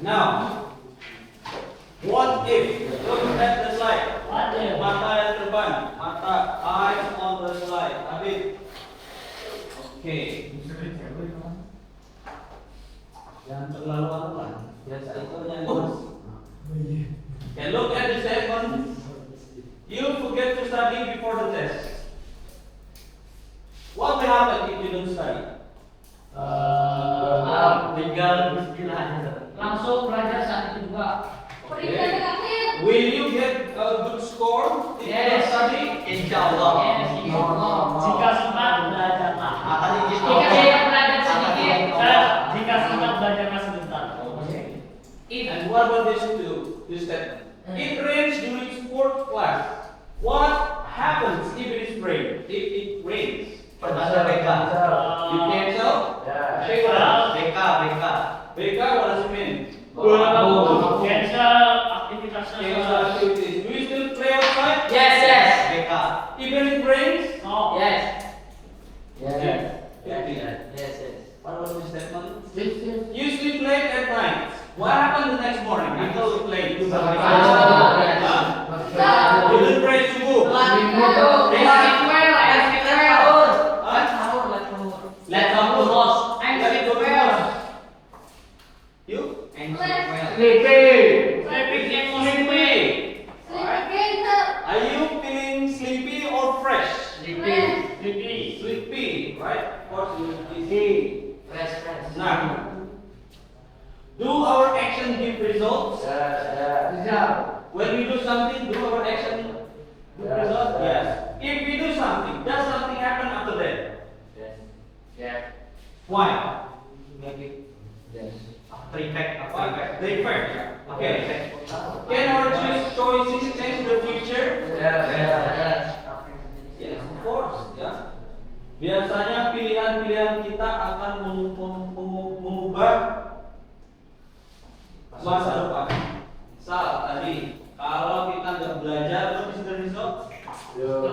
Now, what if, look at the slide. Mata yang terbang, mata, eyes on the slide. Habis. Okay. Jangan terlalu apa. Biasa itu yang okay, look at the statement. You forget to study before the test. What will happen if you don't study? Tinggal istilahnya langsung belajar saat itu juga. Okay. Will you get a good score if you study? Insyaallah. Jika sempat belajarlah. Makanya gitu. Jika belajar sedikit, jika sempat belajarlah sebentar. And what about this statement? It rains during sport class. What happens if it is rain? If it rains? Ada BK. You cancel? BK. BK, what does it mean? Cancel aktivitasnya. Cancel activities. Do you still play outside? Yes. BK. Even if it rains? No. Yes. What was the statement? You sleep late at night. What happened the next morning? You go late. You didn't pray subuh. Let's go lost. You? Are you feeling sleepy or fresh? Sleepy, right? Of course, you Now, do our action give results? When we do something, do our action give results? Yes. If we do something, does something happen after that? Why? After effect. The effect. Okay. Can our choices change the future? Yes, of course. Yeah. Biasanya pilihan-pilihan kita akan mengubah masa depan. Misal tadi, kalau kita nggak belajar, what is the result? You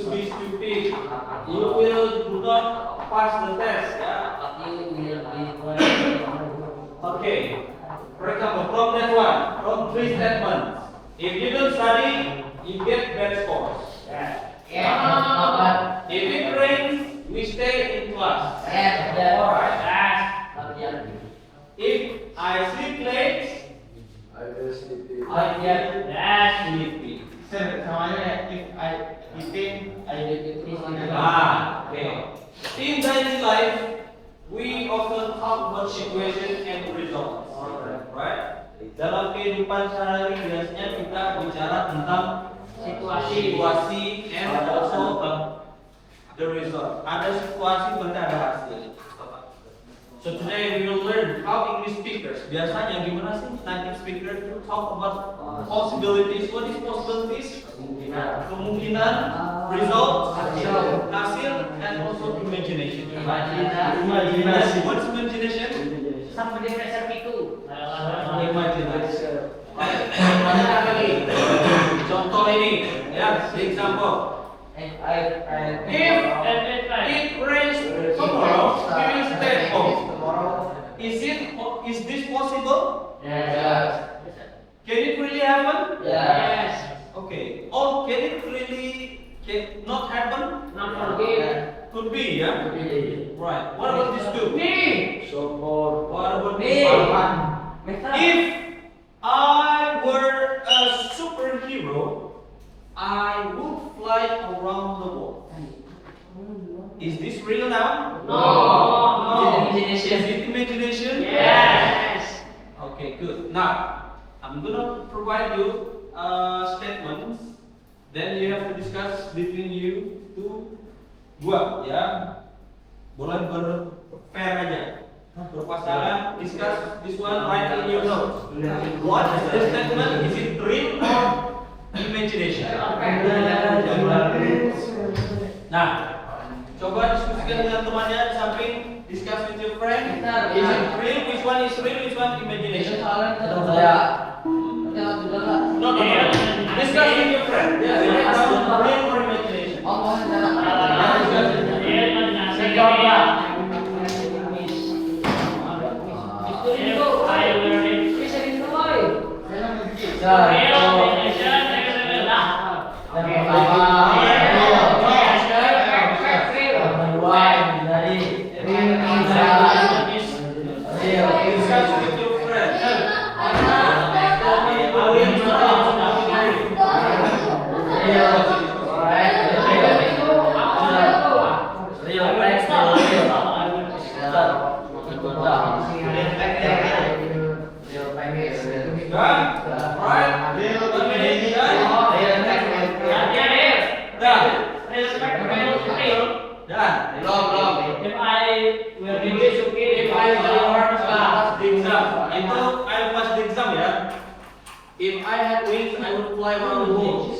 be stupid. You will not pass the test. Ya. Okay. For example, from that one, from 3 statements, if you don't study, you get bad scores. If it rains, we stay in class. If I sleep late, I get sleepy. Okay. In daily life, we often talk about situation and results. Right? Dalam kehidupan sehari biasanya kita bicara tentang situasi and also the result. Ada situasi benda ada hasil. So today we will learn how English speakers. Biasanya gimana sih native speakers to talk about possibilities. What is possibilities? Kemungkinan, result, hasil, and also imagination. Imaginasi. What is imagination? Sampai di dasar itu. Imagination. Contoh ini, ya, example. If it rains tomorrow, we will stay at home. Is this possible? Can it really happen? Okay. Or can it really not happen? Could be, yeah. Right. What about this two? What about this one? If I were a superhero, I would fly around the world. Is this real now? No. Is it imagination? Yes. Okay, good. Now, I'm gonna provide you statements. Then you have to discuss between you to gua, ya. Boleh ber-pair aja. Berpasangan, discuss this one right in your notes. What is the statement? Is it real or imagination? Nah, coba diskusikan dengan temannya di samping, discuss with your friend. Is it real? Which one is real? Which one imagination? No. Discuss with your friend. Yeah, real or imagination? Discuss with your friend. If I had wings, I would fly around the world.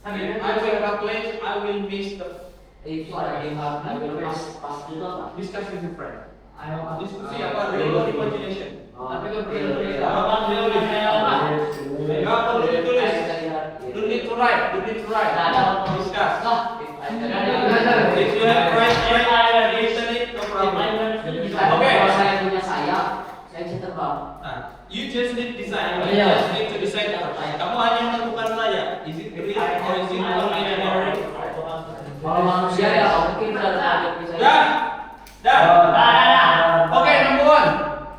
If I wake up late, I will miss the. Discuss with your friend. Diskusi apa? Real or imagination? Apa real? Enggak perlu ditulis. You need to write. Discuss. If you have right, listen it, no problem. Okay. You just need design. You just need to decide first. Kamu hanya menentukan saja. Is it real or is it imaginary? Kalau manusia ya mungkin Dah. Okay, number one.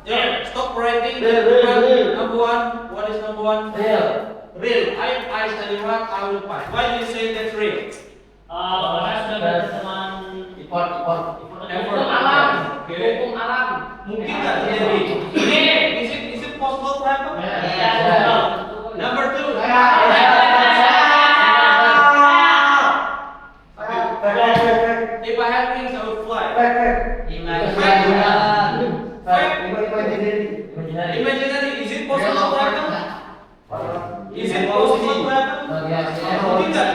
Yeah, stop writing. Number one. What is number one? Real. If I study hard, I will pass. Why do you say that's real? Karena sudah berteman Effort. hukum alam. Okay. Hukum alam. Mungkin nggak terjadi? Is it possible to happen? Number two. If I had wings, I would fly. Imaginary. Is it possible to happen? Is it possible to happen? Mungkin nggak?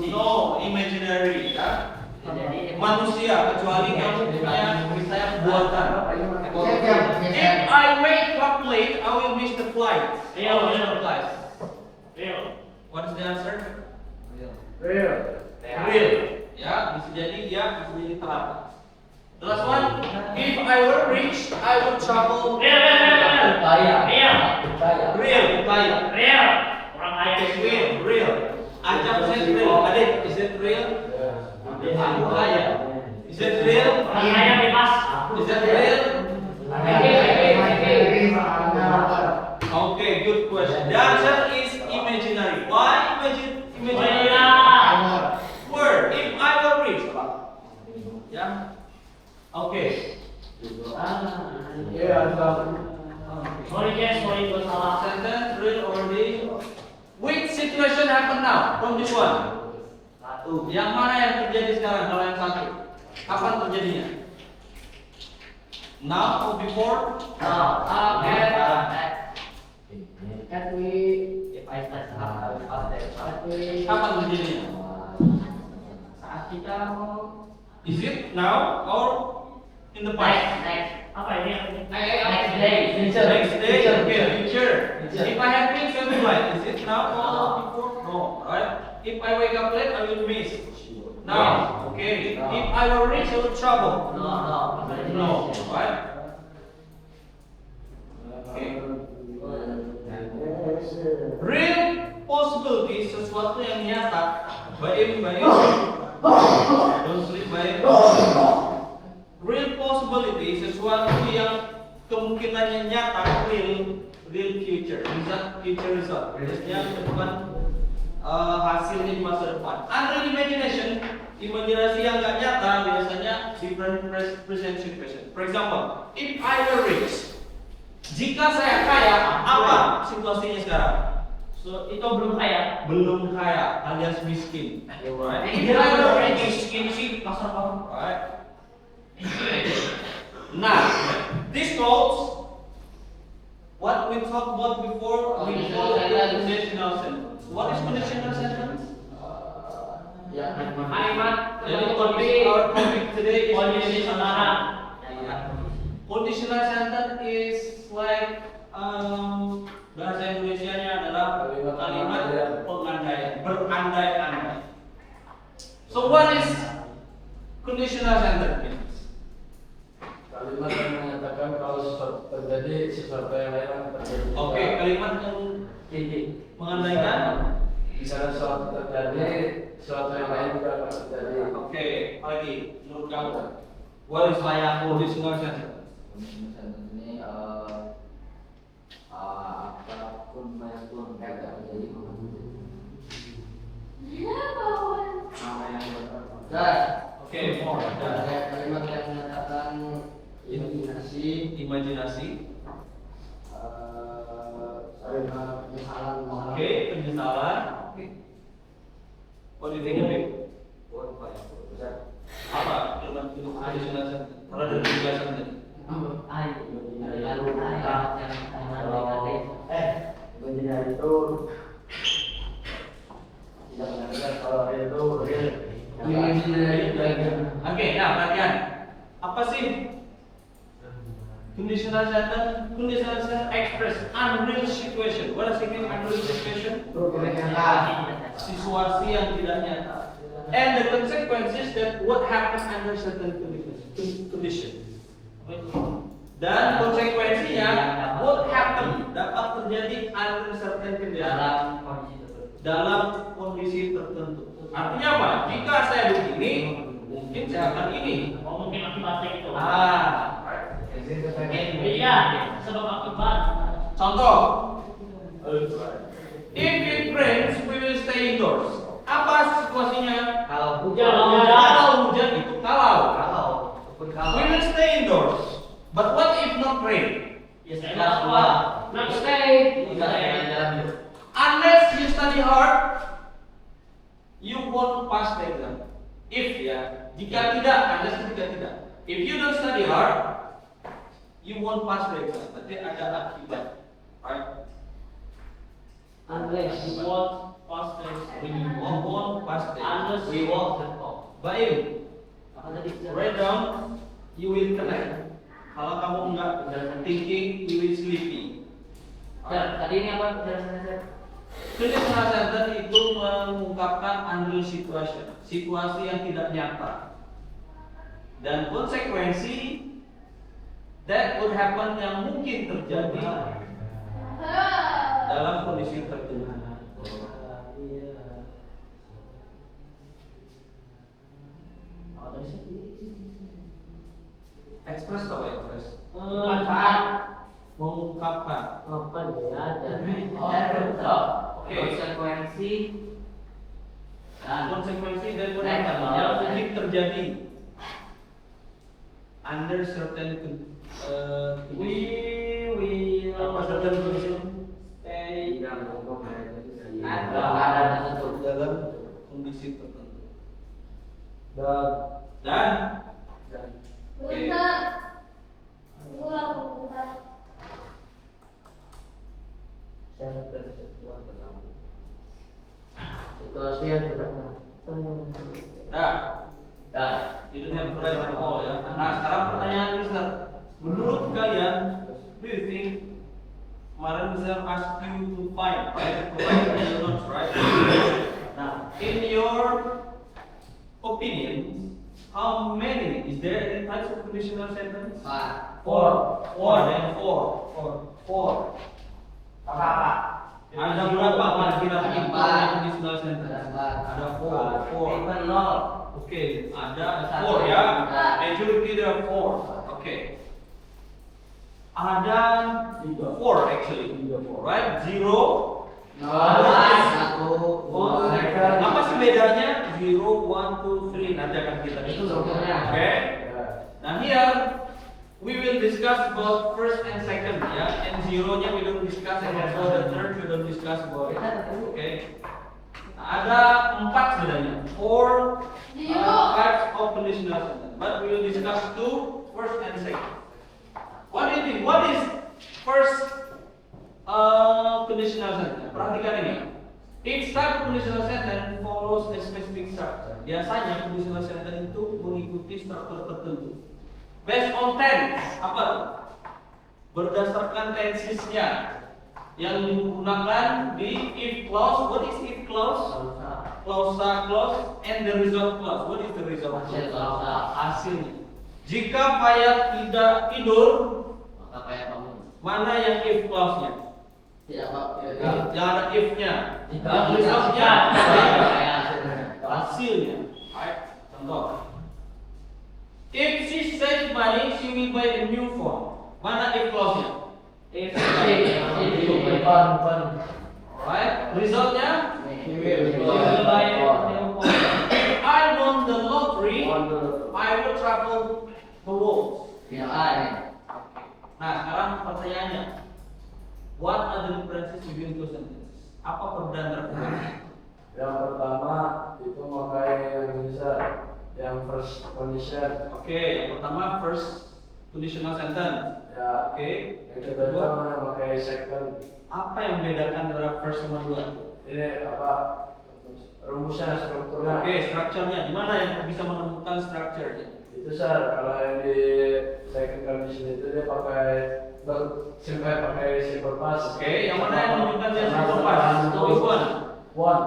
No, imaginary. Ya. Manusia, kecuali kamu punya buatan. If I wake up late, I will miss the flight. Real. What is the answer? Real. Real. Ya, bisa jadi ya, bisa jadi terlambat. The last one, if I were rich, I would travel. Real. Real. Orang kaya Real. Ajak saya real. Adik, is it real? Aku kaya. Is it real? Orang kaya bebas. Is it real? Okay, good question. The answer is imaginary. Why imaginary? Word. If I were rich. Yeah. Okay. Sorry gue salah. Sentence real or real? Which situation happen now from this one? Yang mana yang terjadi sekarang kalau yang satu? Kapan terjadinya? Now or before? Kapan terjadinya? Saat kita mau Is it now or in the past? apa ini? Next day. Next day, okay, future. If I have wings, I will fly. Is it now or before? No, right? If I wake up late, I will miss. Now, okay. If I were rich, I would travel. No, right? Okay. Real possibility sesuatu yang nyata. Baik. Don't sleep baik. Real possibility sesuatu yang kemungkinannya nyata, real future. Result, future result. Biasanya bukan hasilnya di masa depan. Unreal imagination, imajinasi yang nggak nyata biasanya different present situation. For example, if I were rich, Jika saya kaya, apa situasinya sekarang? So, itu belum kaya. Belum kaya, alias miskin. Right? Dia udah miskin sih kasar banget. Right? Nah, this quotes what we talked about before. We call it conditional sentence. What is conditional sentence? Ya, Kalimat Jadi our topic today is kondisi sekarang. Conditional sentence is like bahasa Indonesianya adalah kalimat pengandaian, berandai-andai. So what is conditional sentence means? Kalimat yang mengatakan kalau terjadi sesuatu yang lain akan terjadi. Oke, kalimat yang mengandaikan. Misalnya sesuatu terjadi, sesuatu yang lain juga akan terjadi. Oke, lagi menurut kamu, what is layak conditional sentence? Ini apapun pun tidak terjadi. Apa yang berkata? Oke, more. Ada kalimat yang mengatakan Imajinasi. penyesalan. Oke, penyesalan. What do you think of it? Apa kalimat conditional sentence? Kalau ada penjelasan tadi. Benar itu tidak benar kalau itu real. Oke, nah perhatian. Apa sih conditional sentence? Conditional sentence express unreal situation. What does it mean unreal situation? Situasi yang tidak nyata. And the consequences that what happens under certain condition. Dan konsekuensinya what happen dapat terjadi under certain condition. Dalam kondisi tertentu. Artinya apa? Jika saya begini, mungkin saya akan ini. Oh, mungkin akibatnya itu. Iya, sebab akibat. Contoh, if it rains, we will stay indoors. Apa situasinya? Kalau Hujan. Kalau hujan itu kalau pun we will stay indoors. But what if not rain? Ya saya Tidak keluar. Not stay. Kita jalan-jalan. Unless you study hard, you won't pass the exam. If ya, jika tidak, unless jika tidak. If you don't study hard, you won't pass the exam. Berarti ada akibat, right? Unless you won't pass the You won't pass the exam. Unless We walk the talk. Baik, write down, you will connect. Kalau kamu enggak thinking, you will sleepy. Tadi ini apa penjelasannya? Conditional sentence itu mengungkapkan unreal situation, situasi yang tidak nyata, dan konsekuensi that would happen yang mungkin terjadi dalam kondisi tertentu. Express atau express? Manfaat. Mengungkapkan. Apa ya? Oke. Konsekuensi Konsekuensi dan yang mungkin terjadi under certain apa certain condition stay ada tertentu. dalam kondisi tertentu Dan dan Situasi yang tidak you don't have to write at all ya. Nah sekarang pertanyaan Mister, menurut kalian, do you think kemarin Mister ask you to find, right? Provide your notes, right? Nah, in your opinion, how many is there any types of conditional sentence? Four, then four. Apa? Ada berapa kira-kira Empat. conditional sentence? Ada four. Even nol. Oke, ada four ya. Majority there are four. Oke. Ada four actually. Right? Zero. Satu, dua, Apa sih bedanya? 0, 1, 2, 3. Nanti akan kita Itu strukturnya. Oke. Nah here we will discuss about first and second ya, and zero-nya we don't discuss, and for the third we don't discuss about it. Okay. Nah, ada 4 sebenarnya, 4 types of conditional sentence, but we will discuss 2, first and second. What do you think? What is first conditional sentence? Perhatikan ini. Each type of conditional sentence follows a specific structure. Biasanya conditional sentence itu mengikuti struktur tertentu. Based on tense, apa? Berdasarkan tensesnya yang digunakan di if clause. What is if clause? Clausa clause and the result clause. What is the result clause? Hasilnya. Jika Fayat tidak tidur, Maka Fayat bangun. mana yang if clause-nya? Tidak Pak. Yang ada if-nya. Jika Yang result-nya. Fayat. Hasilnya. Right? Contoh. If she saves money, she will buy a new phone. Mana if clause-nya? If Alright. Result-nya? If I won the lottery, I will travel the world. Nah, sekarang pertanyaannya, what are the differences between two sentences? Apa perbedaan antara keduanya? Yang pertama itu memakai yang bisa yang first condition. Oke, yang pertama first conditional sentence. Ya. Oke. Yang kedua memakai second. Apa yang membedakan antara first sama dua? Ini apa? Rumusnya, strukturnya. Oke, structure-nya. Di mana yang bisa menemukan structure-nya? Itu Sir, kalau yang di second condition itu dia pakai simple past. Oke, yang mana yang menunjukkan dia simple past? Which one? One.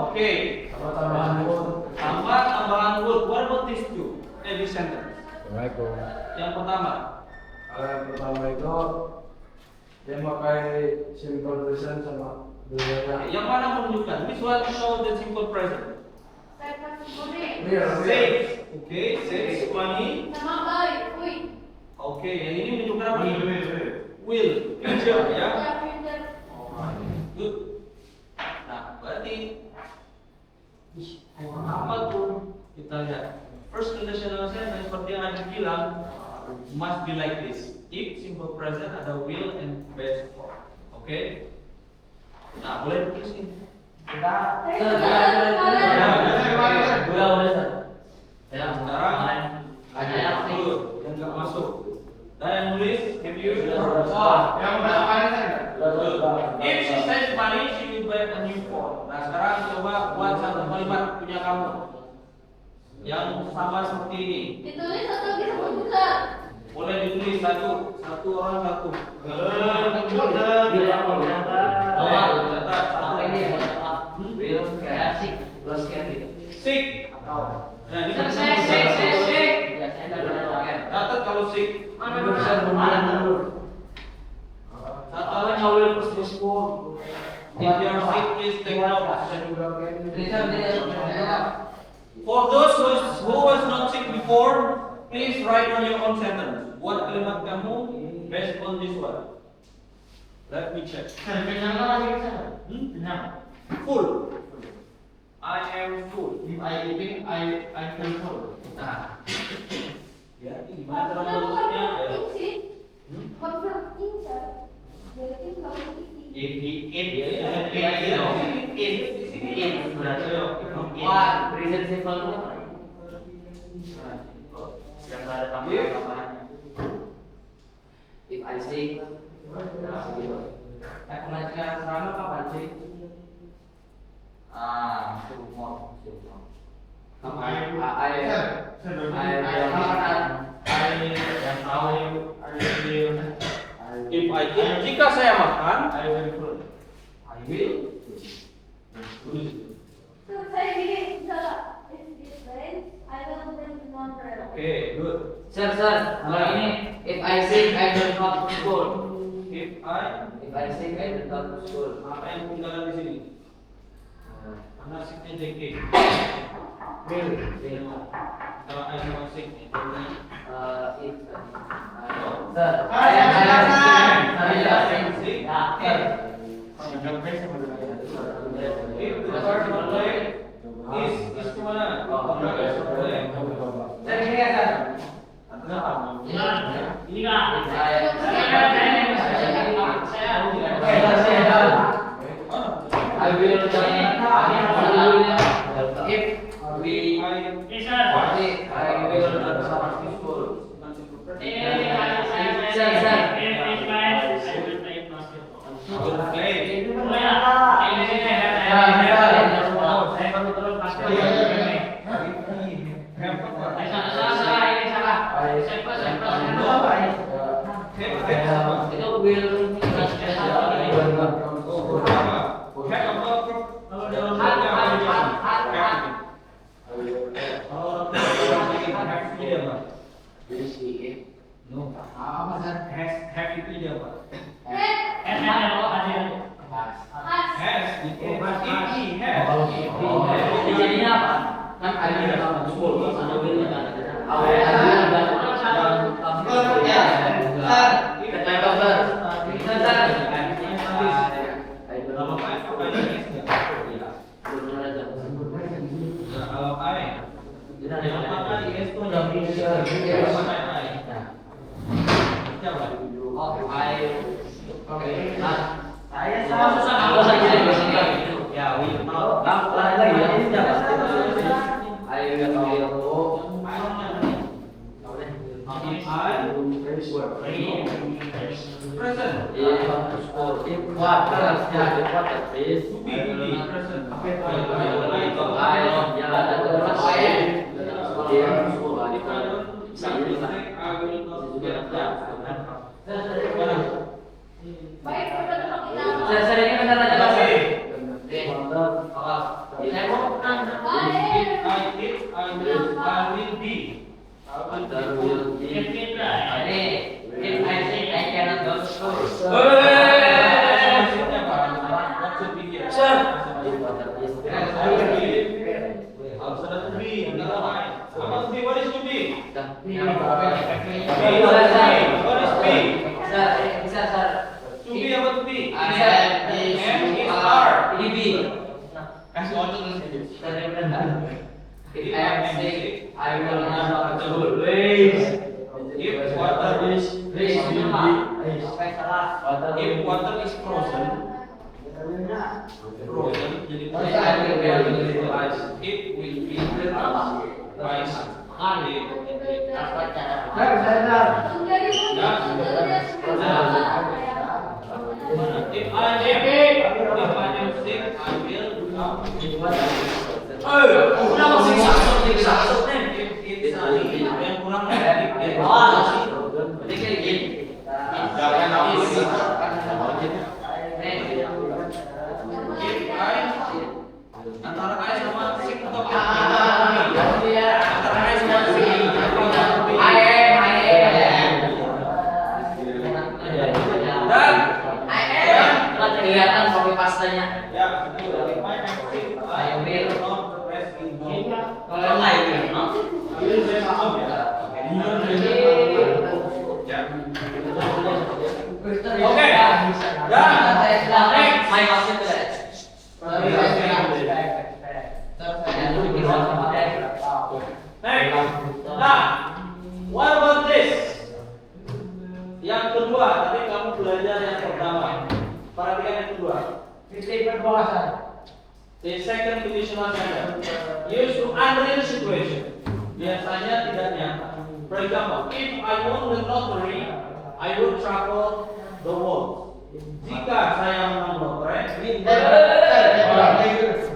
Oke. Sama tambahan would. Tambah tambahan would. What about these two? This sentence. Assalamualaikum. Yang pertama. Kalau yang pertama itu dia pakai simple present sama dulunya. Yang mana menunjukkan? Which one show the simple present? Real. Save. Oke, save money. Oke, yang ini menunjukkan apa? Will. Future ya. Good. Nah, berarti apa tuh? Kita lihat. First conditional sentence seperti yang ada bilang must be like this. If simple present ada will and base form. Oke. Nah, boleh ditulisin. Ya, sekarang ada yang nggak masuk. Dan yang nulis, if you if she saves money, she will buy a new phone. Nah, sekarang coba buat satu kalimat punya kamu yang sama seperti ini. Ditulis atau disebut-sebut? Boleh ditulis satu orang satu. Sick. Nah, ini kan catat kalau sick. Catat will plus form. If you are sick, please take note. For those who was not sick before, please write on your own sentence. Buat kalimat kamu based on this one. Let me check. Full. I am full. If I eating, I feel full. Nah, ya gimana cara menulisnya? If he eat, berarti present simple itu apa? Yang nggak ada tambahan-tambahannya. If I sing, pembagian serama kapan sih? Humor. If I eat, jika saya makan, I will. Okay, good. Sir, kalau ini if I sing I will not to school. If I sing I will not to school. apa yang tinggalan di sini? Nasibnya JK. Will. Kalau I mau sing itu If Sir. If the first play is kemana? Sir, ini ya, Sir. Ini kak. I will if we Yes, sir. I will Have itu dia apa? jadinya apa? Kan ada sepuluh sama will kan. Sering benar aja Mas. Saya mau if I say I cannot go to school. If I am sick, I will not go to school. If water is frozen, jadi I will be ice. It will be ice. If I am sick, I will become. Udah masih satu nih. If it's sunny, yang kurang negatif. Berarti kayak gini. If I antara I sama sick atau Antara I sama si kelihatan kopi pastanya. ya betul. If I am sick, I will not rest in home. Kalau yang lain ya, no? I will rest at home ya. Oke. Dan Main masih tuh. next. Nah, what about this? Yang kedua, tadi kamu belajar yang pertama. Perhatikan yang kedua. The second conditional sentence used to unreal situation. Biasanya tidak nyata. For example, if I won the lottery, I would travel the world. Jika saya menang lotre,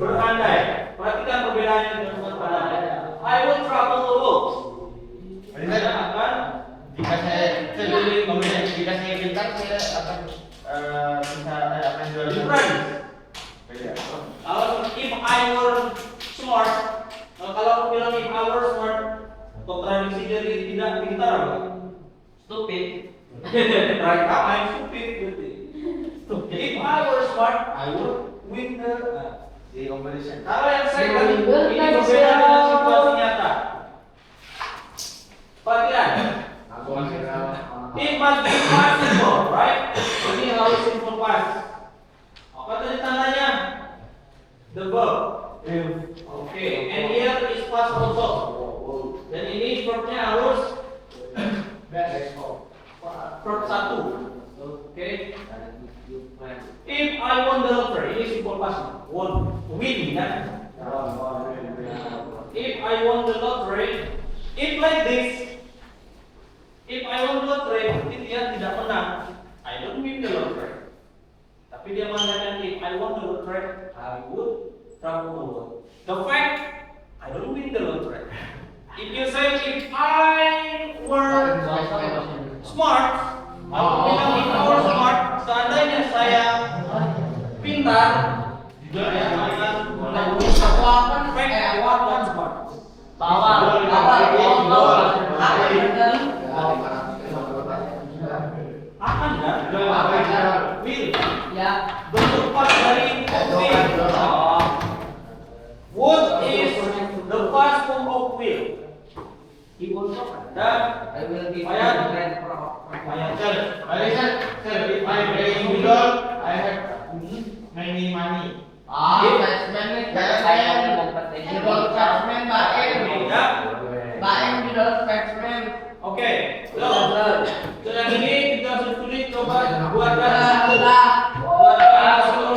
berandai. Perhatikan perbedaannya dengan berandai. I would travel the world. Saya akan Jika saya pintar, saya akan bisa akan jual. different. Kalau if I were smart, kalau aku bilang if I were smart, kontradiksi dari tidak pintar apa? Stupid. Right now I'm stupid berarti. If I were smart, I would win the competition. Kalau yang second, ini berbeda dengan situasi nyata. Perhatian. It must be past simple, right? Ini harus simple past. Apa tadi tandanya? The verb. Okay, and here is past also. Dan ini verbnya harus Verb 1. Okay. If I won the lottery, ini simple past. Win kan? If I won the lottery, if like this. If I won the lottery, berarti dia tidak menang. I don't win the lottery. Tapi dia mengatakan if I won the lottery, I would travel. The fact I don't win the lottery. If you say if I were smart, aku bilang if I were smart, seandainya saya pintar, saya akan melakukan fact I was smart. Akan kan? Will. Ya. Bentuk pas dari will. Would is the past form of will. Dan I will give you Ayat. the grand Sir, if I play football, I have many money. Oke, sekarang ini kita sudah coba buatkan satu. Buatkan satu.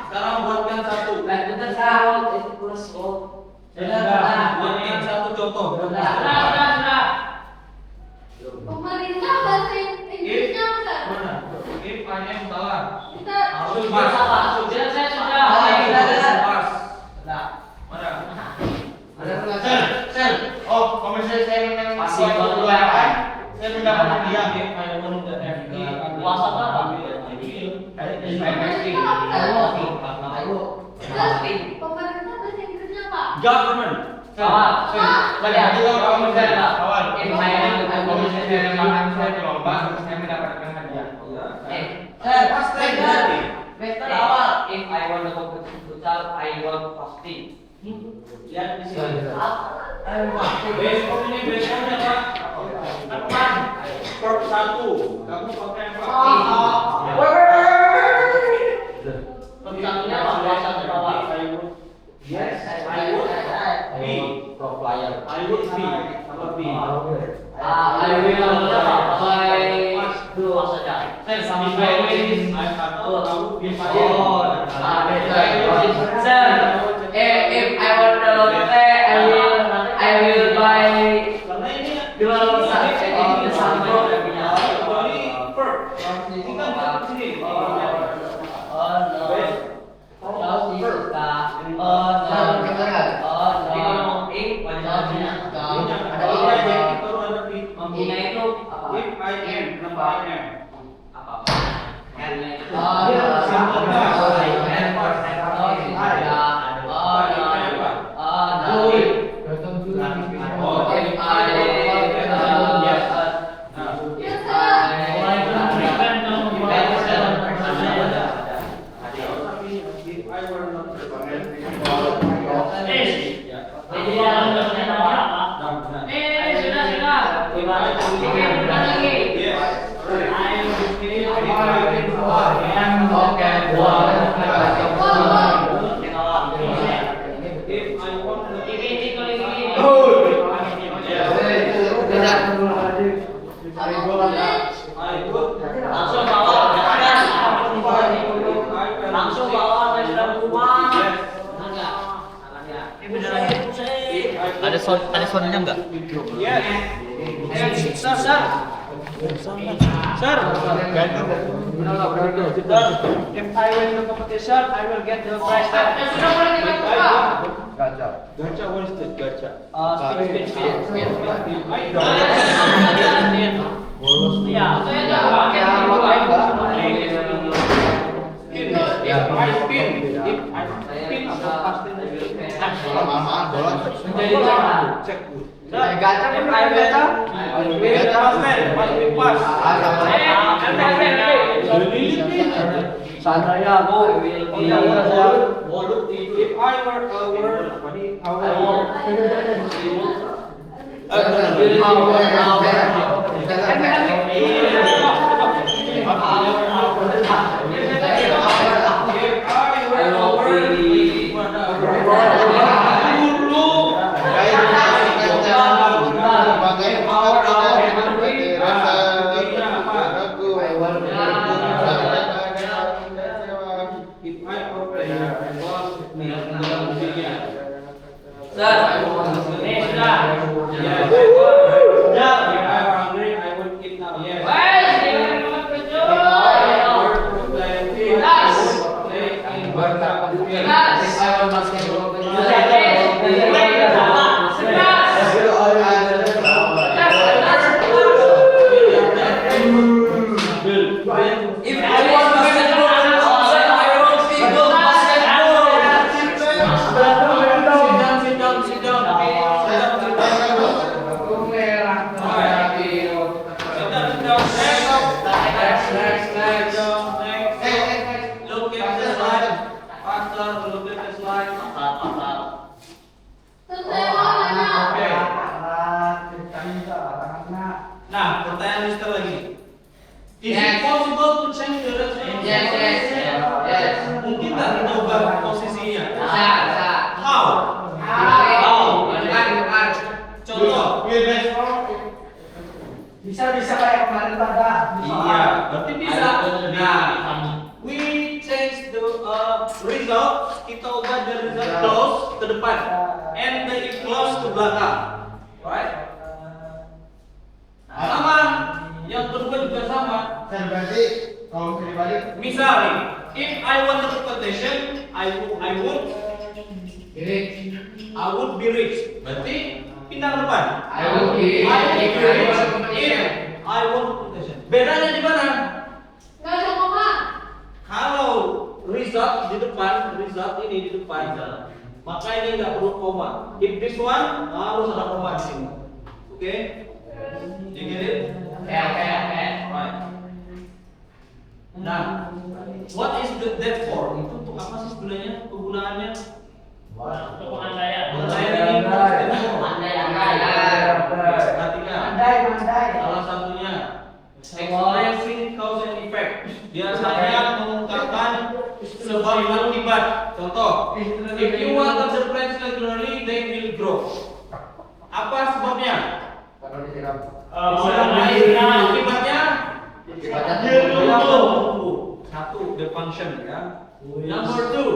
Sekarang buatkan satu. Buatkan satu contoh. Pemerintah bahasa Inggrisnya apa? Mana? If I am salah. Kita Harus Sudah pas. salah. Sudah saya sudah. Pas. Mana? Sir, oh, kalau misalnya saya menang Masih suatu baru kejuaraan, saya mendapat hadiah. If I won the FD, Puasa berapa? pemerintah bahasa Inggrisnya apa? Government. Salah. Jadi kalau misalnya awal, If kalau I am misalnya saya menang suatu lomba, terus saya mendapatkan hadiah. If I want to competition futsal, I want fasting. Lihat di sini. Besok ini besoknya Pak. Depan. Verb 1. Kamu pakai apa? Satunya apa? Puasa berapa? Yes, I would be. Pro player. I would be. Apa be? I will puasa saja. If I win, I have to be If I want the lottery, I will buy Karena ini dua lusa. ini kecuali verb. Ini kan verb sini. If I am, kenapa I am? If I were not If I want I would Langsung bawa. Langsung bawa ke dalam rumah. Ada soundnya enggak? Yes. Sir. If I win the competition, I will get the prize tag. Sudah boleh dibuka. Gacha, what is this? Gacha. Spin. I don't. Iya, saya enggak pakai If I spin, menjadi jangan. check good. Gacha pun ada gacha. Santai aku. If I were Sebagai power Yes. Mungkin nggak kita ubah posisinya? Bisa. How? Bukan. Contoh. Bisa kayak kemarin pada. Iya, berarti bisa. Nah, we change the result. Kita ubah the result close ke depan, and the close ke belakang, right? Sama. Yang kedua juga sama. Berarti kalau bisa dibalik. Misalnya, if I want the quotation, I would be rich. Berarti pindah ke depan. I would be rich. If I want quotation. Bedanya di mana? Nggak ada koma. Kalau result di depan, result ini di depan, maka ini nggak perlu koma. If this one harus ada koma di sini. Oke? You get it? Right. Nah, what is that for? Itu untuk apa sih sebenarnya penggunaannya? Untuk pengandaian. Pengandaian ini perhatikan. Salah satunya expressing cause and effect. Biasanya mengungkapkan sebab dan akibat. Contoh, if you water the plants regularly, they will grow. Apa sebabnya? Akibatnya? Satu, the function ya. Number two,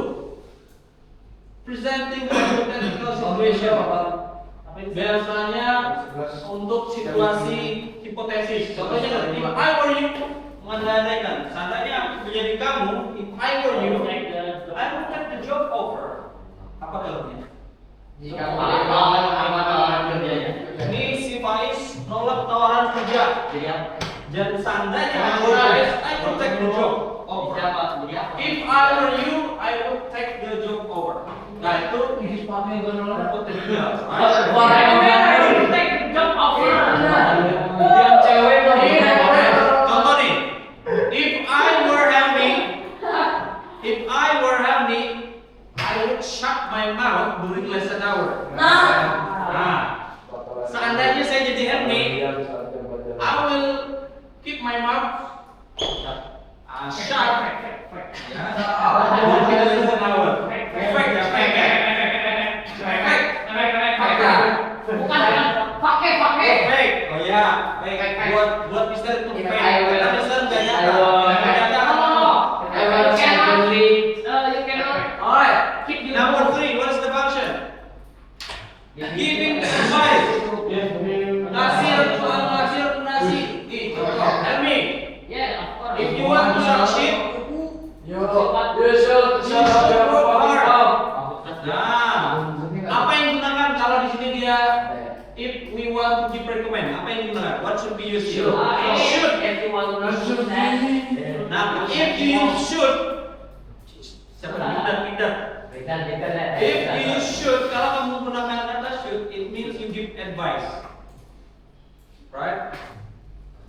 presenting a hypothetical situation. Biasanya untuk situasi hipotesis. Contohnya, if I were you, mengandaikan. Seandainya menjadi kamu, if I were you, I would take the job offer. Apa kalaunya? Jika tawaran kerjanya. Ini si Faiz nolak tawaran kerja. Dan seandainya I would take the job offer. If I were you, I would take the job offer. Nah itu potensial. Yang cewek contoh nih, if I were Hamdi, I would shut my mouth during lesson hour. Nah, seandainya saya jadi Hamdi, I will keep my mouth shut. During lesson hour. Perfect ya, perfect. Fake. Oh ya, fake. Buat Mister itu fake. Karena Mister nggak nyata. Alright. Number 3, what is the function? Giving advice. Ngasih. Nih, contoh. Tell me. If you want to succeed, you should work hard. Nah, apa yang digunakan kalau di sini dia if we want to give recommend, apa yang digunakan? What should be used? Should. Nah, if you should, siapa pindah? If you should, kalau kamu menggunakan kata should, it means you give advice, right?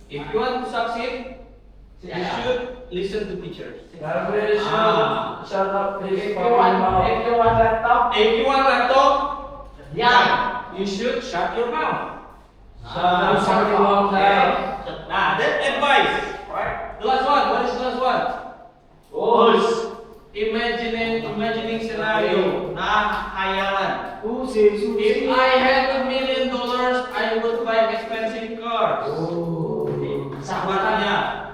If you want to succeed, you should listen to teachers. Shut up. If you want laptop, you should shut your mouth. Okay. Nah, that advice, right? The last one. What is the last one? Imagining scenario. Nah, khayalan. If I had $1 million, I would buy expensive cars. Sahabatnya.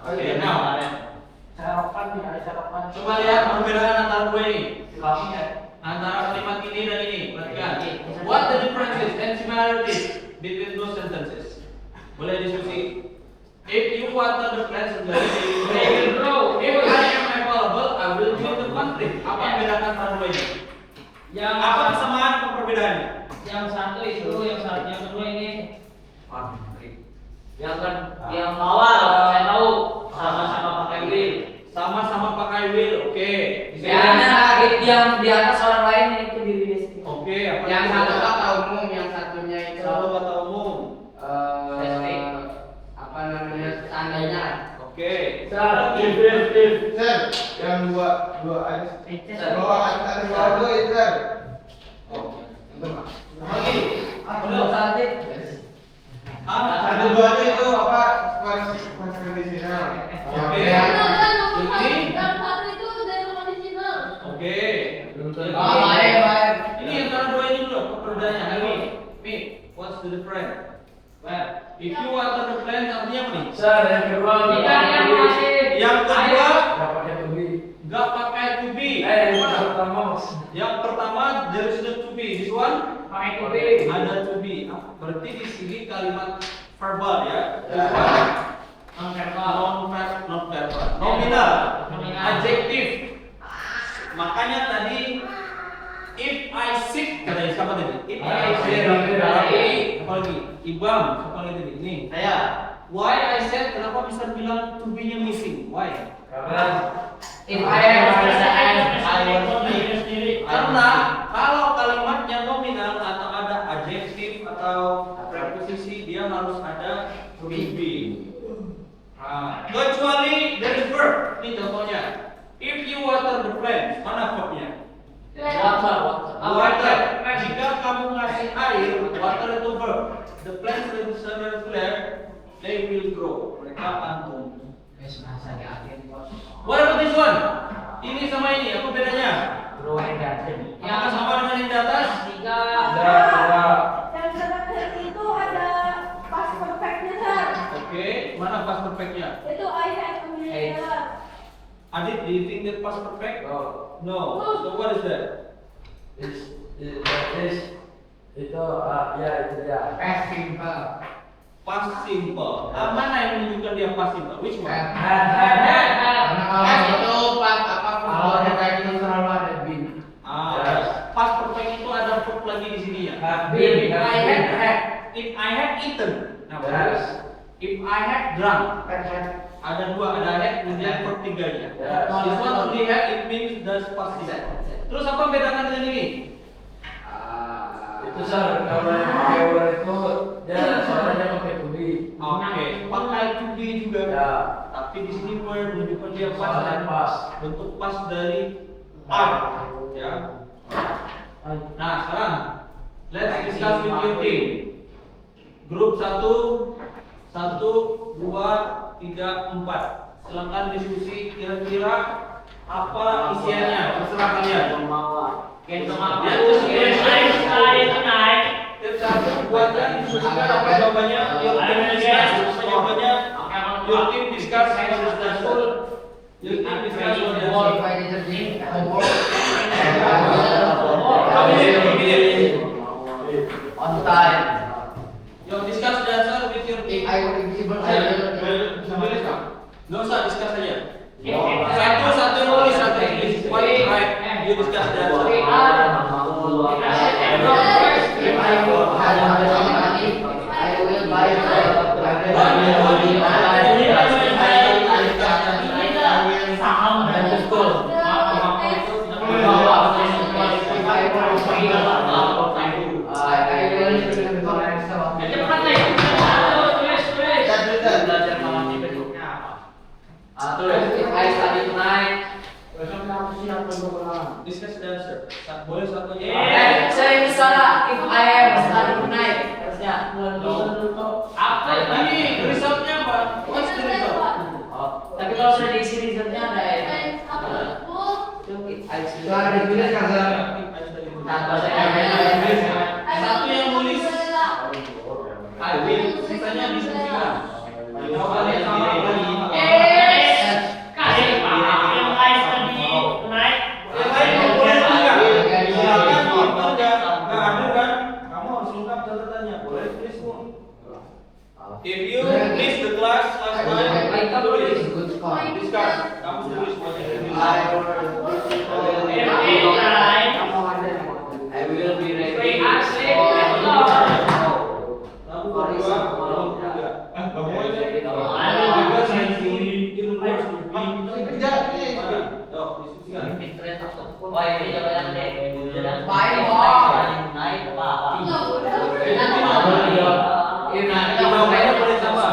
Oke, now. Coba lihat perbedaan antara dua ini. Antara kalimat ini dan ini. Perhatikan. What the differences and similarities between those sentences? Boleh diskusi. If you water the plants regularly, they will grow. If I am available, I will join the country. Apa yang membedakan antara dua ini? Apa kesamaan atau perbedaannya? Yang satu itu, yang kedua ini. Yang awal saya tahu sama-sama pakai will. Sama-sama pakai will, oke. Yang di atas orang lain itu diri dia sendiri. Oke, apa Yang itu? satu kata umum, yang satunya itu Satu kata umum. apa namanya, seandainya. Oke. Sir, Yang dua ada. Kalau ada dua itu kan. Lagi. Ada dua itu apa? Kondisional. Oke. Yang satu itu dari kondisional. Oke. Baik. Ini antara dua ini dulu perbedaannya. Ini, what's the difference? Well, if you water the plant artinya apa nih? Sir, yang kedua Yang kedua nggak pakai tubi. nggak pakai to be. Yang pertama Yang pertama there is no to be. This one Pakai topi. ada to be. Berarti di sini kalimat verbal ya. This one non-verbal. Nominal. Adjektif. Makanya tadi if I sit katanya siapa tadi? If I sit. Apa lagi? Ibam. Siapa lagi tadi? Ini. Saya. Why I said kenapa bisa bilang to be-nya missing? Why? karena If I am Karena kalau kalimatnya nominal atau ada adjektif atau preposisi dia harus ada to be. Kecuali dari verb. Ini contohnya. If you water the plant, mana verbnya? Water. Jika kamu ngasih air, water itu verb. The plants will flourish, they will grow. Mereka akan tumbuh. What about this one? Ini sama ini, apa bedanya? Apakah sama dengan yang di atas? Yang terakhir itu ada past perfectnya, Sir. Oke, mana past perfectnya? Itu I have a million dollars. Adit, do you think that past perfect? oh, No. So what is that? is itu ya itu dia. Past simple. Mana yang menunjukkan dia past simple? Which one? Kalau kita itu selalu ada bin. Past perfect itu ada verb lagi di sini ya. Bin. If I have eaten. Nah, Yes. if I have drunk. Ada dua, ada had kemudian verb tiganya. Yes. This one only had, it means that's past simple. Terus apa bedakan dengan ini? Itu sir, kalau yang pakai word itu dia soalnya pakai tubi. Oke, pakai to be juga. Ya. Tapi di sini word menunjukkan dia past Soalnya dan pas. bentuk pas dari are. Ya. Nah, sekarang let's discuss with your team. Grup 1, 2, 3, 4. Silakan diskusi kira-kira apa isiannya, terserah kalian. Tiap satu buatkan diskusikan apa jawabannya. Your team discuss apa jawabannya. Your team discuss what is the full. Your team discuss what is On time. Your discuss the answer with your team. Nggak usah discuss aja. Satu nulis, satu tulis. What is right? You discuss the answer. Discuss the answer. Boleh satu aja. Saya ini salah. If I am studying tonight, harusnya. Apa ini resultnya apa? What's the result? Tapi kalau sudah diisi resultnya ada ya. Satu yang nulis I will, sisanya diskusikan. Jawabannya sama lagi. Yang lain mau boleh juga. Silakan kalau nggak ada kan, kamu harus lengkap catatannya. Boleh tulis semua. If you miss the class last night, tulis. Discuss. Kamu tulis semuanya. I will be ready. Kamu berdua, kamu juga. Kamu juga saya sendiri. Ilmu harus lebih. Mana? Yuk, diskusikan. Wah, ini jawabannya deh. Baik, Naik apa? Jawabannya boleh sama.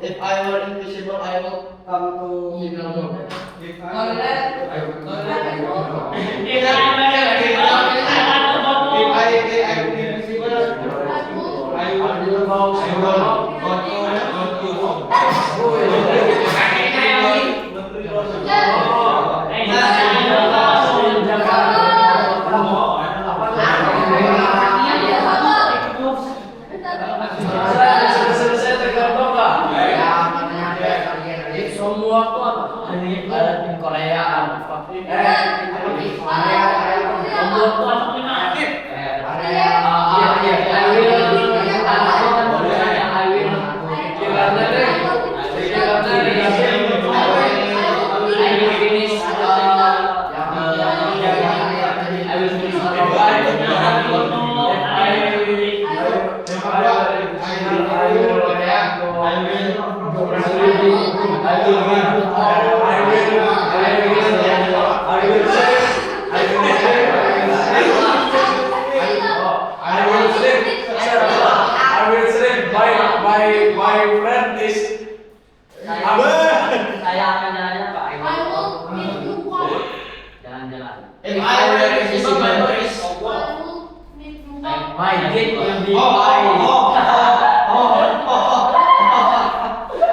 If I were invisible, I will come to Chicago. If I were invisible, semua tuh apa? Ada tim Koreaan. Semua tuh apa? If I were invisible, my voice. My date will be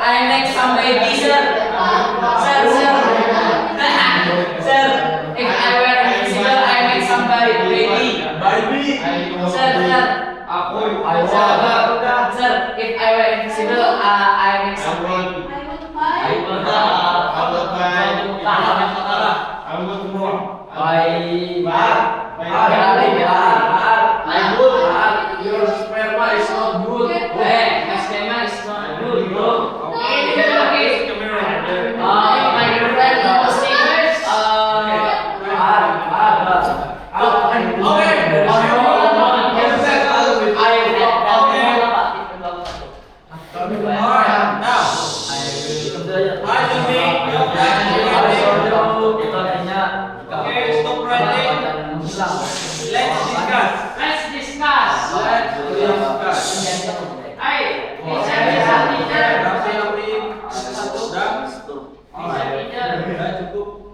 I make some baby, sir. Sir. Sir, if I were invisible, I make some baby. Sir. Sir, if I were invisible, I make some baby. Your sperma is not good. My sperma is not good, bro. My girlfriend was famous.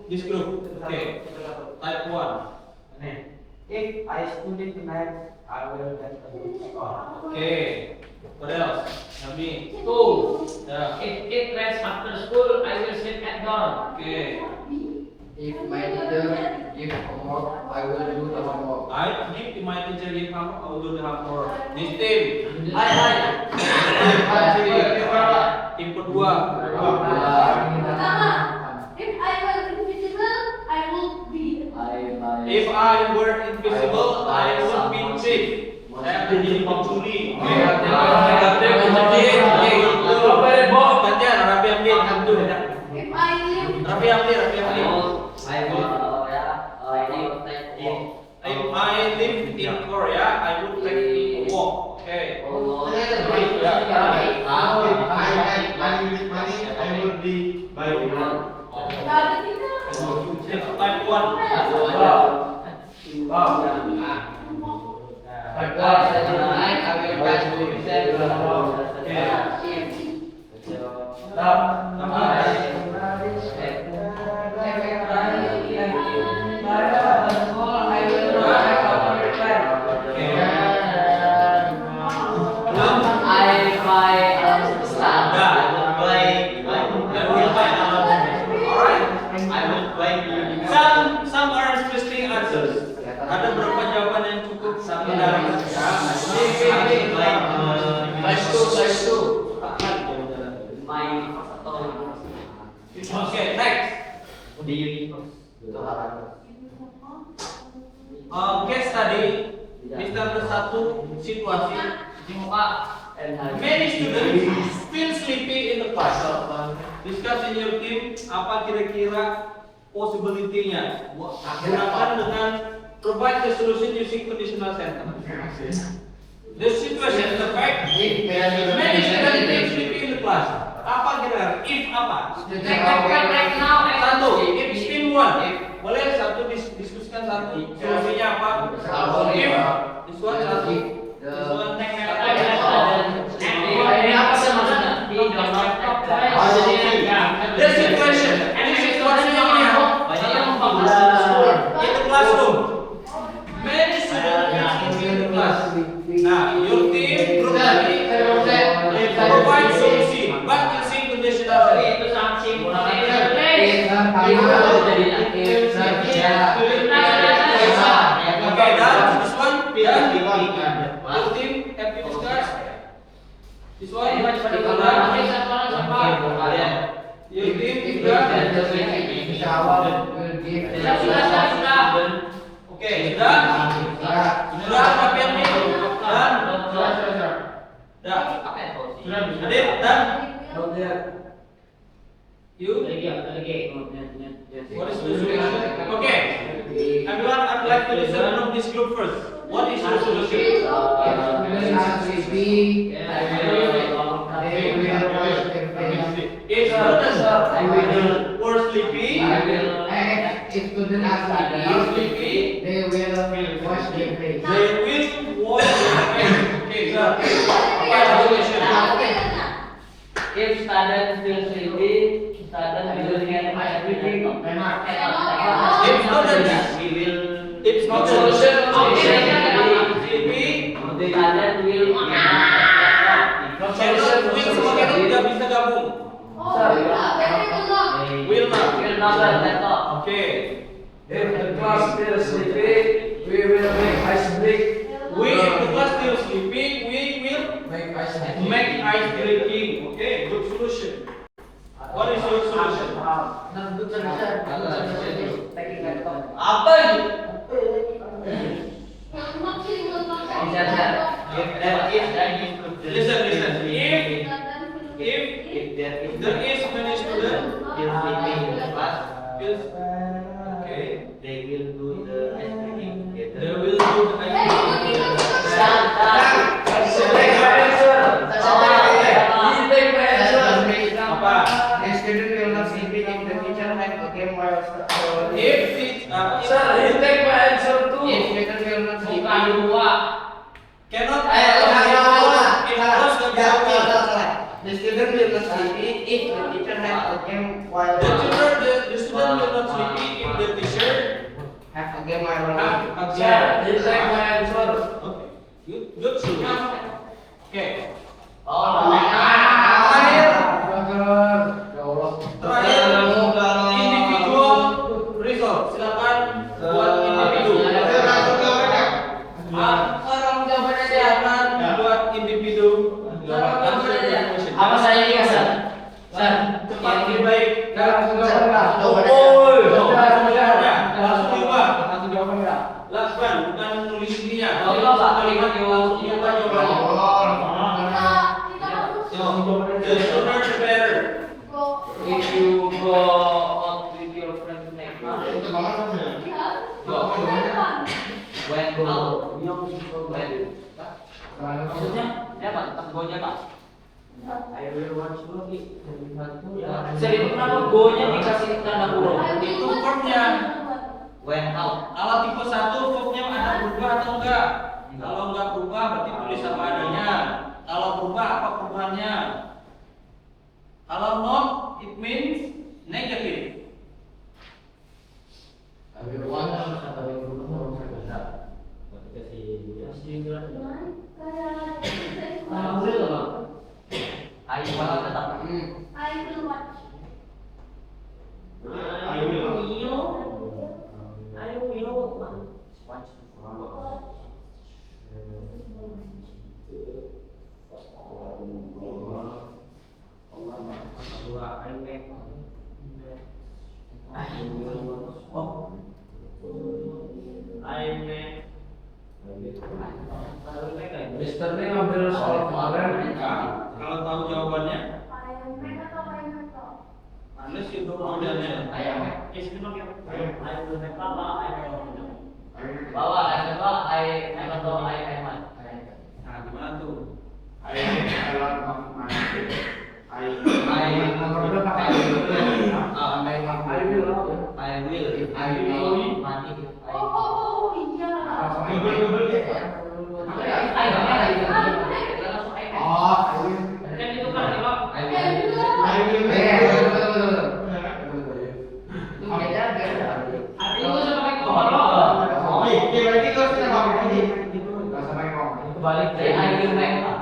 This group, okay. Type 1. If I study tonight, I will get a good score. Okay. What else? Nabi. School. Yeah. If it rains after school, I will sit at dawn. Okay. If my teacher give homework, I will do the homework. If my teacher give homework, I will do the homework. This team. Tim kedua. If I were invisible, I would be. If I were invisible, I would be thief. Saya akan jadi pencuri. Gantian, Rapi ambil. If I live, Rapi ambil. If I live in Korea, I would take a walk. Okay. Type 1. Size 2. My atau Oke, next. di universe. Case study. Misalnya satu situasi Di muka many students feel sleepy in the class. Discuss in your team apa kira-kira possibility-nya. Gunakan dengan provide the solution using conditional sentence. The situation, the fact, many students feel sleepy in the class. Apa kira-kira? If apa? right now Satu, if spin one. Boleh satu diskusikan satu. Solusinya apa? If this one satu. This one ini apa sih maksudnya? Di the situation. Ini situasinya ini ya. In the classroom. Many students in the class. Nah, your team group tadi provide solution, but using conditional sentence. itu sanksi Okay, dan this one, dan your team happy discuss. This one, your team juga. Oke, sudah. Sudah latihan ini. Dan sudah. Adit dan you. What is the solution? Okay. Everyone, I'd like to listen from this group first. What is your solution? If students were sleepy, They will wash their face. they will wash their face. Okay, sir. Okay, solution. if student feel sleepy student will get everything If students, if students sleepy, student will solution will semuanya tidak bisa gabung. Will not. laptop Okay. If the class still sleepy, we will make ice break. We, if the class still sleepy, we will Make ice break. make ice breaking. Okay, good solution. What is your solution? apa ini Listen. If there is many students, feels okay. they will do the ice cream They will do the ice breaking. Apa? If it, Sir, you take my answer too. bukan dua cannot, it was the The student will not sleepy if the teacher has a game while the student will not sleepy if the teacher have a game while have a Sir, jam. you take my answer. Okay, good solution. Okay, terakhir individual result. Silakan buat individu. orang jawabannya dia Silakan buat individu. apa saya ini Sir? Cepat lebih baik. Langsung jawaban Langsung diubah. Langsung jawaban enggak? Lakukan, bukan nulis ininya. Oh, iya, Pak. Kalimat yang langsung diubah jawabannya. The sooner the better. If you go out with your friend to make fun, when maksudnya ya Pak, tentang go-nya Pak. Seribu kenapa go-nya dikasih tanda kurung? Itu verbnya. When out. Kalau tipe 1 verbnya ada berubah atau enggak? Kalau enggak berubah berarti tulis apa adanya. Kalau berubah apa perubahannya? Kalau not, it means negative. Ayo malah tetap. Mister ini ngambil soal kemarin. Kalau tahu jawabannya, unless you don't know the answer. Bawa, I don't know, I want. Nah, gimana tuh? Mati. Oh iya. Kan itu kan kalau balik dari air mereka.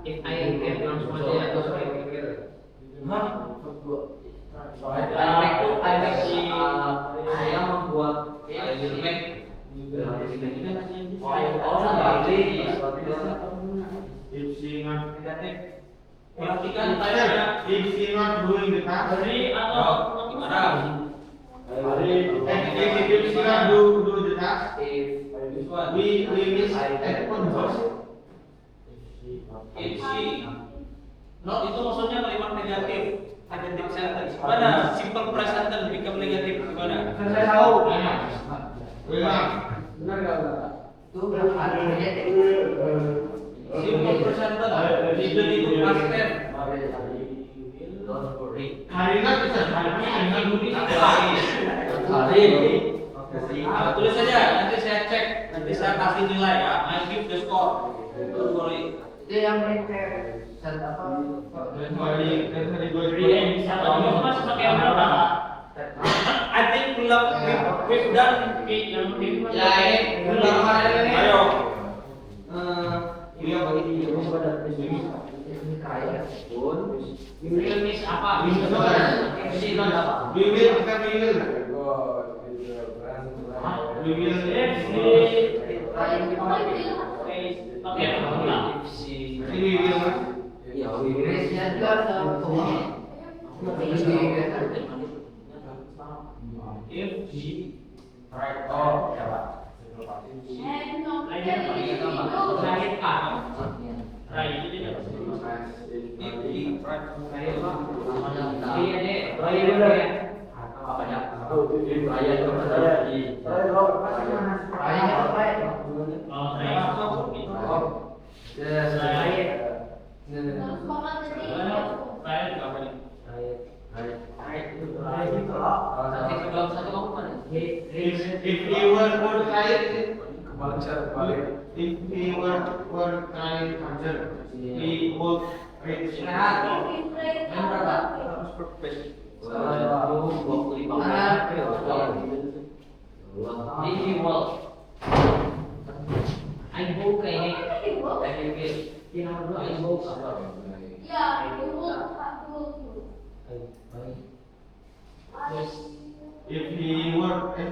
If I get langsung aja terus saya pikir. Saya membuat Perhatikan tanya If she not doing the task, hari atau gimana? if she not do the task, This one. we miss one boss. If she not itu maksudnya kalimat negatif. Negatif sentence. Gimana? Simple present tense become negatif gimana? Saya tahu. Ulang. Benar nggak? Simple present tense. Didn't itu past tense. Hari ini bisa hari ini. Nah, tulis saja. Nanti saya cek. Nanti saya kasih nilai ya. I give the score. Don't worry. Itu yang mereka I think belum we've done. Ya ini belum ada ini. Ayo. Miss apa? Si non apa? We will bukan we will. We will. Oke, ulang. Ini we will. If she Right. Oh, Terakhir A. Right. if he right. Iya deh. Apa ya? If we were trying, kebalik. if we were trying answer, we would reach. If we were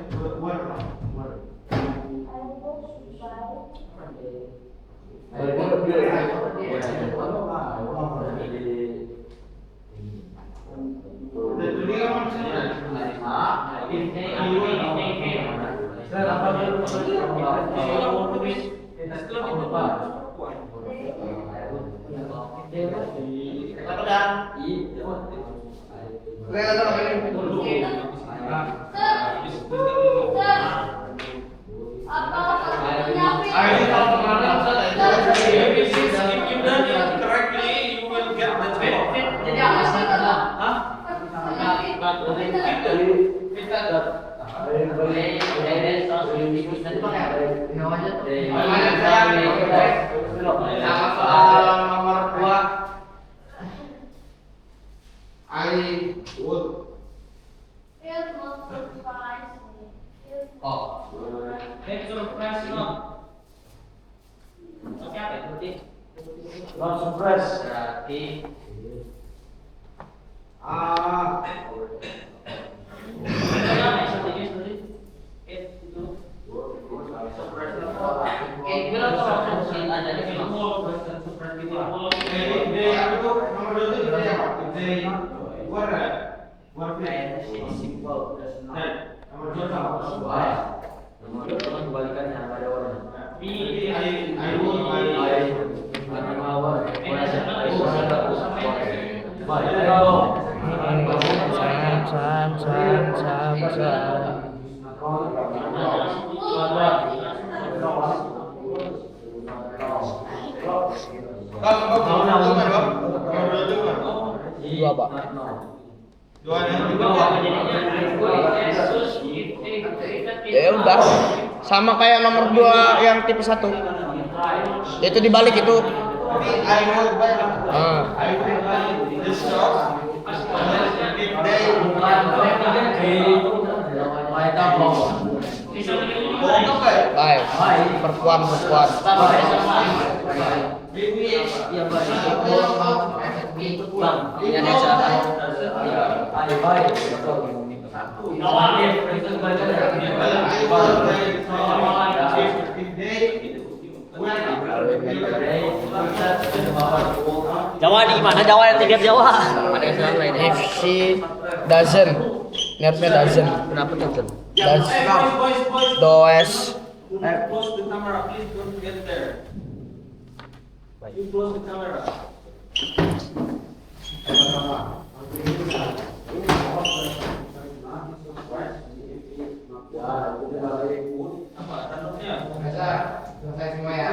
If you done it correctly, you will get the score. I would. Make surprise not. Oke apa itu? Not surprise. Berarti kebalikannya nggak ada warna. Dua, Pak. Ya udah, sama kayak nomor 2 yang tipe 1. Itu dibalik itu. Baik, perempuan. Jawa di mana Jawa yang tiap Jawa? Ada yang salah lain. If she doesn't, nerfnya doesn't. Kenapa tuh? Does, Boys. does. Close the camera, please don't get there. You close the camera. Apa tanduknya? Selesai semua ya.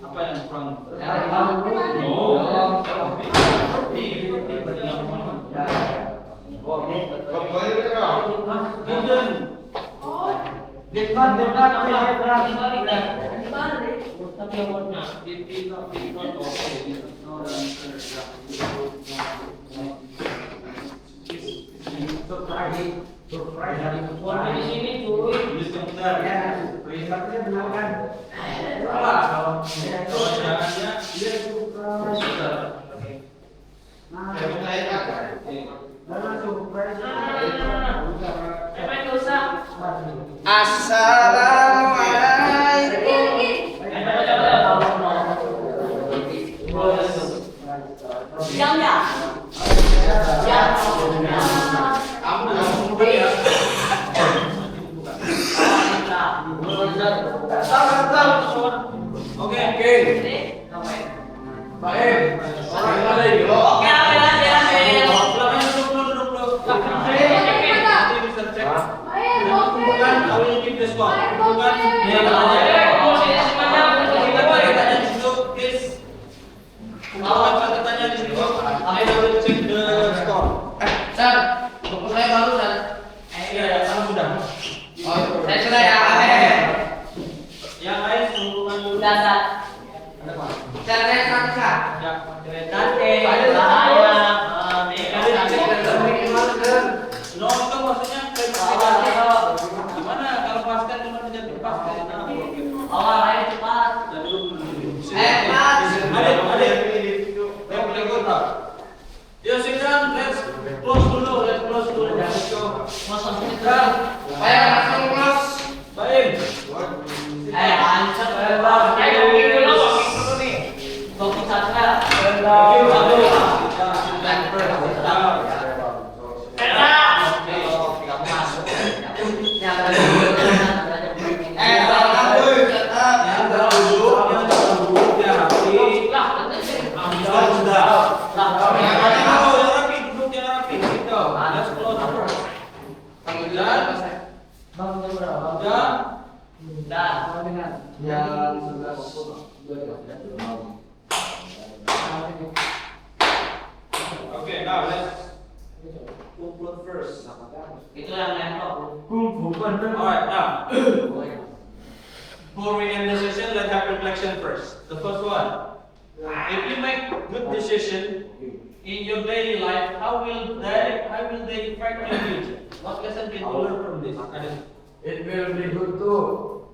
Apa yang kurang? Okay, now let's conclude first. Itu yang laptop. Alright, now before we end the session, let's have reflection first. The first one. If you make good decision in your daily life, how will they affect your future? What lesson can you learn from this? It will be good too.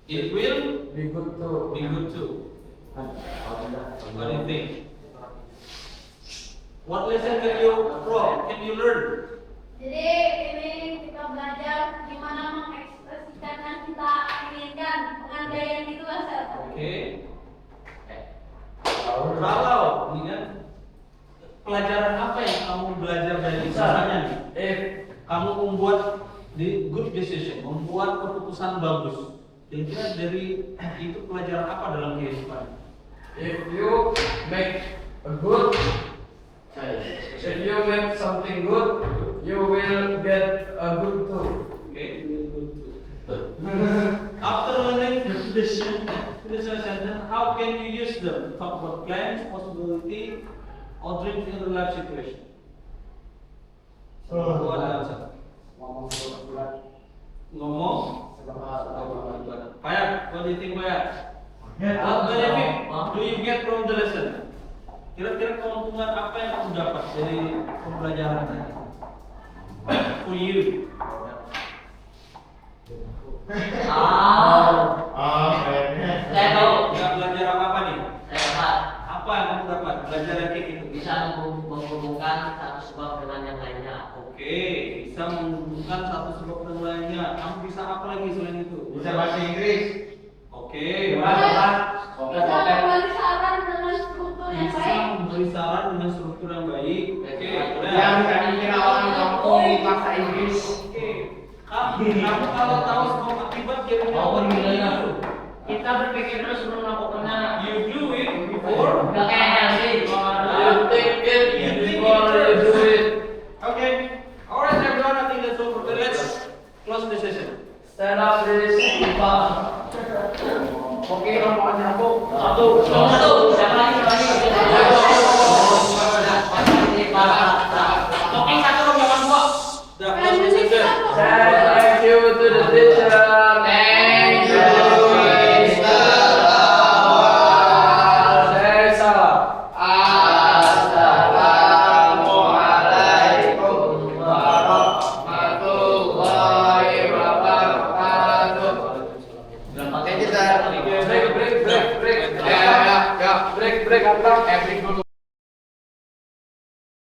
It will Be good too. be good too. What do you think? What lesson can you learn? Jadi ini kita belajar gimana mengekspresikan yang kita inginkan dengan gaya yang itu asal. Oke. Kalau ini kan pelajaran apa yang kamu belajar dari misalnya nih? Kamu membuat good decision, membuat keputusan bagus. Kira-kira dari itu pelajaran apa dalam kehidupan? If you make something good, you will get a good too. Okay, after learning this sentence, how can you use them? Talk about plans, possibility, or dreams in real life situation. What answer? Ngomong. Fayat, what do you think, Fayat? What benefit do you get from the lesson? Kira-kira keuntungan apa yang kamu dapat dari pembelajaran tadi? For you. Saya tahu. Nggak belajar apa-apa nih? Saya dapat. Apa yang kamu dapat? Belajar yang kayak gitu? Bisa menghubungkan satu sebab dengan yang lainnya. Oke, bisa menghubungkan satu sebab dengan lainnya. Kamu bisa apa lagi selain itu? Bisa bahasa Inggris. Oke, Bisa memberi saran dengan struktur yang bisa baik. memberi saran dengan struktur yang baik. Oke, boleh. Yang bisa dikira orang kampung di bahasa Inggris. Oke, kamu kalau tahu sebab akibat jadi Kita berpikir terus sebelum melakukannya. You do it before. Gak kayak Helsi. You think it before you do it. Okay. Alright, everyone. I think that's all for today. Let's close the session. Stand up, please. Oke, rombongan nyambung. Satu.